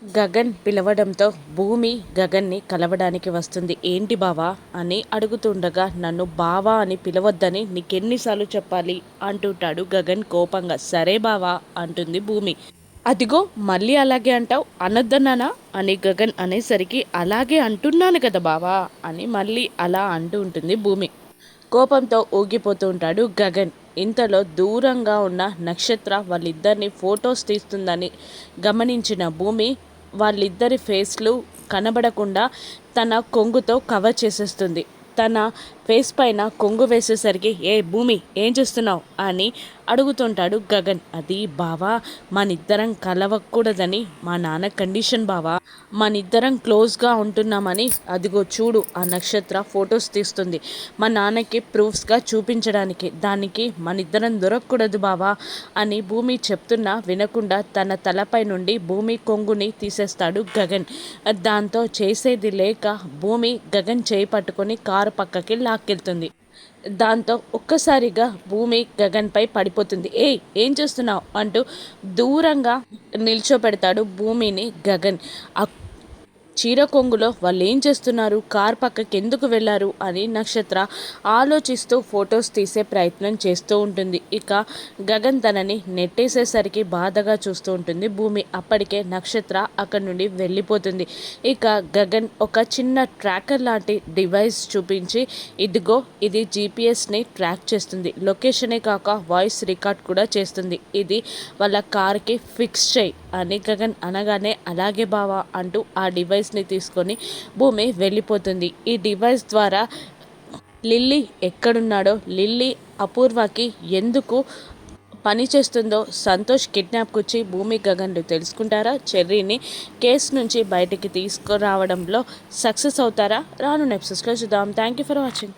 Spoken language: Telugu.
గగన్ పిలవడంతో భూమి గగన్ని కలవడానికి వస్తుంది. ఏంటి బావా అని అడుగుతుండగా, నన్ను బావా అని పిలవద్దని నీకెన్నిసార్లు చెప్పాలి అంటుంటాడు గగన్ కోపంగా. సరే బావా అంటుంది భూమి. అదిగో మళ్ళీ అలాగే అంటావు, అనొద్దన్నానా అని గగన్ అనేసరికి, అలాగే అంటున్నాను కదా బావా అని మళ్ళీ అలా అంటూ ఉంటుంది భూమి. కోపంతో ఊగిపోతూ ఉంటాడు గగన్. ఇంతలో దూరంగా ఉన్న నక్షత్ర వాళ్ళిద్దరిని ఫొటోస్ తీస్తుందని గమనించిన భూమి వాళ్ళిద్దరి ఫేస్లు కనబడకుండా తన కొంగుతో కవర్ చేసేస్తుంది. తన ఫేస్ పైన కొంగు వేసేసరికి, ఏ భూమి ఏం చేస్తున్నావు అని అడుగుతుంటాడు గగన్. అది బావా, మనిద్దరం కలవకూడదని మా నాన్న కండిషన్ బావా, మనిద్దరం క్లోజ్గా ఉంటున్నామని. అదిగో చూడు ఆ నక్షత్ర ఫొటోస్ తీస్తుంది మా నాన్నకి ప్రూఫ్స్గా చూపించడానికి. దానికి మనిద్దరం దొరకకూడదు బావా అని భూమి చెప్తున్నా వినకుండా తన తలపై నుండి భూమి కొంగుని తీసేస్తాడు గగన్. దాంతో చేసేది లేక భూమి గగన్ చేయి పట్టుకొని కారు పక్కకి లాక్కెళ్తుంది. దాంతో ఒక్కసారిగా భూమి గగన్పై పడిపోతుంది. ఏయ్ ఏం చేస్తున్నావు అంటూ దూరంగా నిల్చోపెడతాడు భూమిని గగన్. చీర కొంగులో వాళ్ళు ఏం చేస్తున్నారు, కార్ పక్కకి ఎందుకు వెళ్ళారు అని నక్షత్ర ఆలోచిస్తూ ఫొటోస్ తీసే ప్రయత్నం చేస్తూ ఉంటుంది. ఇక గగన్ తనని నెట్టేసేసరికి బాధగా చూస్తూ ఉంటుంది భూమి. అప్పటికే నక్షత్ర అక్కడి నుండి వెళ్ళిపోతుంది. ఇక గగన్ ఒక చిన్న ట్రాకర్ లాంటి డివైస్ చూపించి, ఇదిగో ఇది జీపీఎస్ని ట్రాక్ చేస్తుంది, లొకేషనే కాక వాయిస్ రికార్డ్ కూడా చేస్తుంది, ఇది వాళ్ళ కార్కి ఫిక్స్ చేయి అని గగన్ అనగానే, అలాగే బావా అంటూ ఆ డివైస్ని తీసుకొని భూమి వెళ్ళిపోతుంది. ఈ డివైస్ ద్వారా లిల్లీ ఎక్కడున్నాడో, లిల్లీ అపూర్వకి ఎందుకు పని చేస్తుందో సంతోష్ కిడ్నాప్కి వచ్చి భూమి గగన్లు తెలుసుకుంటారా? చెర్రీని కేసు నుంచి బయటికి తీసుకురావడంలో సక్సెస్ అవుతారా? రాను ఎపిసోడ్స్లో చూద్దాం. Thank you for watching.